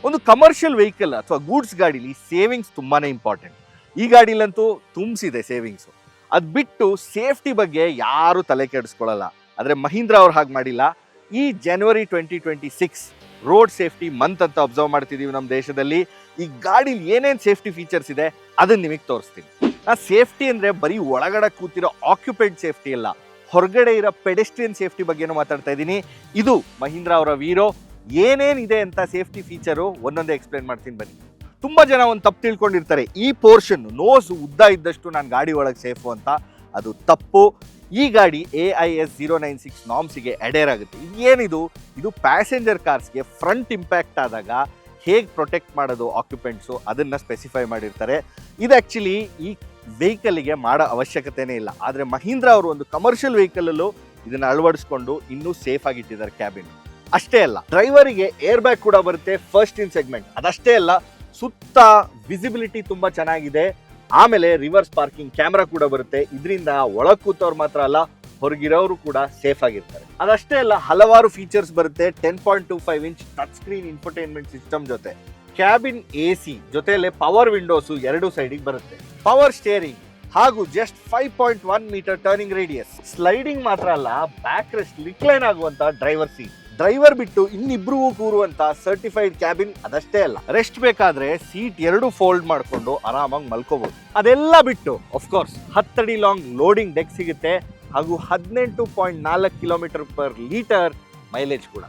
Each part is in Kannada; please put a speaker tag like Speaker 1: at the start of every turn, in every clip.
Speaker 1: ಒಂದು ಕಮರ್ಷಿಯಲ್ ವೆಹಿಕಲ್ ಅಥವಾ ಗೂಡ್ಸ್ ಗಾಡೀಲಿ ಸೇವಿಂಗ್ಸ್ ತುಂಬಾನೇ ಇಂಪಾರ್ಟೆಂಟ್. ಈ ಗಾಡಿಲಂತೂ ತುಂಬಿಸಿದೆ ಸೇವಿಂಗ್ಸು. ಅದು ಬಿಟ್ಟು ಸೇಫ್ಟಿ ಬಗ್ಗೆ ಯಾರು ತಲೆ ಕೆಡಿಸ್ಕೊಳ್ಳಲ್ಲ. ಆದರೆ ಮಹೀಂದ್ರಾ ಅವ್ರು ಹಾಗೆ ಮಾಡಿಲ್ಲ. ಈ ಜನವರಿ 2026 ರೋಡ್ ಸೇಫ್ಟಿ ಮಂತ್ ಅಂತ ಅಬ್ಸರ್ವ್ ಮಾಡ್ತಿದ್ದೀವಿ ನಮ್ಮ ದೇಶದಲ್ಲಿ. ಈ ಗಾಡೀಲಿ ಏನೇನು ಸೇಫ್ಟಿ ಫೀಚರ್ಸ್ ಇದೆ ಅದನ್ನ ನಿಮಗೆ ತೋರಿಸ್ತೀನಿ. ಸೇಫ್ಟಿ ಅಂದರೆ ಬರೀ ಒಳಗಡೆ ಕೂತಿರೋ ಆಕ್ಯುಪೆಂಟ್ ಸೇಫ್ಟಿ ಅಲ್ಲ, ಹೊರಗಡೆ ಇರೋ ಪೆಡೆಸ್ಟ್ರಿಯನ್ ಸೇಫ್ಟಿ ಬಗ್ಗೆನೂ ಮಾತಾಡ್ತಾ ಇದ್ದೀನಿ. ಇದು ಮಹೀಂದ್ರಾ ಅವರ ವೀರೋ. ಏನೇನಿದೆ ಅಂತ ಸೇಫ್ಟಿ ಫೀಚರು ಒಂದೊಂದೇ ಎಕ್ಸ್ಪ್ಲೇನ್ ಮಾಡ್ತೀನಿ ಬನ್ನಿ. ತುಂಬ ಜನ ಒಂದು ತಪ್ಪು ತಿಳ್ಕೊಂಡಿರ್ತಾರೆ, ಈ ಪೋರ್ಷನ್ ನೋಸ್ ಉದ್ದ ಇದ್ದಷ್ಟು ನಾನು ಗಾಡಿ ಒಳಗೆ ಸೇಫು ಅಂತ. ಅದು ತಪ್ಪು. ಈ ಗಾಡಿ AIS 096 ನಾರ್ಮ್ಸಿಗೆ ಅಡೇರ್ ಆಗುತ್ತೆ. ಏನಿದು? ಇದು ಪ್ಯಾಸೆಂಜರ್ ಕಾರ್ಸ್ಗೆ ಫ್ರಂಟ್ ಇಂಪ್ಯಾಕ್ಟ್ ಆದಾಗ ಹೇಗೆ ಪ್ರೊಟೆಕ್ಟ್ ಮಾಡೋದು ಆಕ್ಯುಪೆಂಟ್ಸು ಅದನ್ನು ಸ್ಪೆಸಿಫೈ ಮಾಡಿರ್ತಾರೆ. ಇದು ಆ್ಯಕ್ಚುಲಿ ಈ ವೆಹಿಕಲ್ಗೆ ಮಾಡೋ ಅವಶ್ಯಕತೆನೇ ಇಲ್ಲ. ಆದರೆ ಮಹೀಂದ್ರಾ ಅವರು ಒಂದು ಕಮರ್ಷಿಯಲ್ ವೆಹಿಕಲಲ್ಲೂ ಇದನ್ನು ಅಳವಡಿಸ್ಕೊಂಡು ಇನ್ನೂ ಸೇಫ್ ಆಗಿಟ್ಟಿದ್ದಾರೆ ಕ್ಯಾಬಿನ್. ಅಷ್ಟೇ ಅಲ್ಲ, ಡ್ರೈವರಿಗೆ ಏರ್ ಬ್ಯಾಗ್ ಕೂಡ ಬರುತ್ತೆ ಫಸ್ಟ್ ಇನ್ ಸೆಗ್ಮೆಂಟ್. ಅದಷ್ಟೇ ಅಲ್ಲ, ಸುತ್ತ ವಿಸಿಬಿಲಿಟಿ ತುಂಬ ಚೆನ್ನಾಗಿದೆ. ಆಮೇಲೆ ರಿವರ್ಸ್ ಪಾರ್ಕಿಂಗ್ ಕ್ಯಾಮ್ರಾ ಕೂಡ ಬರುತ್ತೆ. ಇದರಿಂದ ಒಳಗೆ ಕೂತವ್ರು ಮಾತ್ರ ಅಲ್ಲ, ಹೊರಗಿರೋರು ಕೂಡ ಸೇಫ್ ಆಗಿರ್ತಾರೆ. ಅದಷ್ಟೇ ಅಲ್ಲ, ಹಲವಾರು ಫೀಚರ್ಸ್ ಬರುತ್ತೆ. 10.25 inch touch screen infotainment system ಜೊತೆ ಕ್ಯಾಬಿನ್ AC ಜೊತೆಲೆ ಪವರ್ ವಿಂಡೋಸು ಎರಡು ಸೈಡಿಗೆ ಬರುತ್ತೆ, ಪವರ್ ಸ್ಟೇರಿಂಗ್ ಹಾಗೂ just 5.1 metre turning radius. Sliding ಮಾತ್ರ ಅಲ್ಲ, ಬ್ಯಾಕ್ ರೆಸ್ಟ್ ರಿಕ್ಲೈನ್ ಆಗುವಂತ ಡ್ರೈವರ್ ಸೀಟ್. ಡ್ರೈವರ್ ಬಿಟ್ಟು ಇನ್ನಿಬ್ರಿಗೂ ಕೂರುವಂತ ಸರ್ಟಿಫೈಡ್ ಕ್ಯಾಬಿನ್. ಅದಷ್ಟೇ ಅಲ್ಲ, ರೆಸ್ಟ್ ಬೇಕಾದ್ರೆ ಸೀಟ್ ಎರಡು ಫೋಲ್ಡ್ ಮಾಡ್ಕೊಂಡು ಆರಾಮಾಗಿ ಮಲ್ಕೋಬಹುದು. ಅದೆಲ್ಲ ಬಿಟ್ಟು ಆಫ್ಕೋರ್ಸ್ 10 ಅಡಿ ಲಾಂಗ್ ಲೋಡಿಂಗ್ ಡೆಕ್ ಸಿಗುತ್ತೆ ಹಾಗೂ 18.4 ಕಿಲೋಮೀಟರ್ ಪರ್ ಲೀಟರ್ ಮೈಲೇಜ್ ಕೂಡ.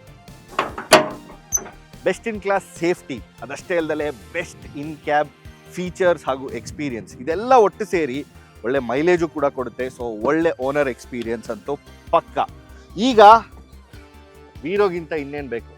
Speaker 1: ಬೆಸ್ಟ್ ಇನ್ ಕ್ಲಾಸ್ ಸೇಫ್ಟಿ, ಅದಷ್ಟೇ ಅಲ್ಲದೆ ಬೆಸ್ಟ್ ಇನ್ ಕ್ಯಾಬ್ ಫೀಚರ್ಸ್ ಹಾಗೂ ಎಕ್ಸ್ಪೀರಿಯನ್ಸ್, ಇದೆಲ್ಲ ಒಟ್ಟು ಸೇರಿ ಒಳ್ಳೆ ಮೈಲೇಜು ಕೂಡ ಕೊಡುತ್ತೆ. ಸೊ ಒಳ್ಳೆ ಓನರ್ ಎಕ್ಸ್ಪೀರಿಯನ್ಸ್ ಅಂತೂ ಪಕ್ಕ. ಈಗ ವೀರೋಗಿಂತ ಇನ್ನೇನು ಬೇಕು?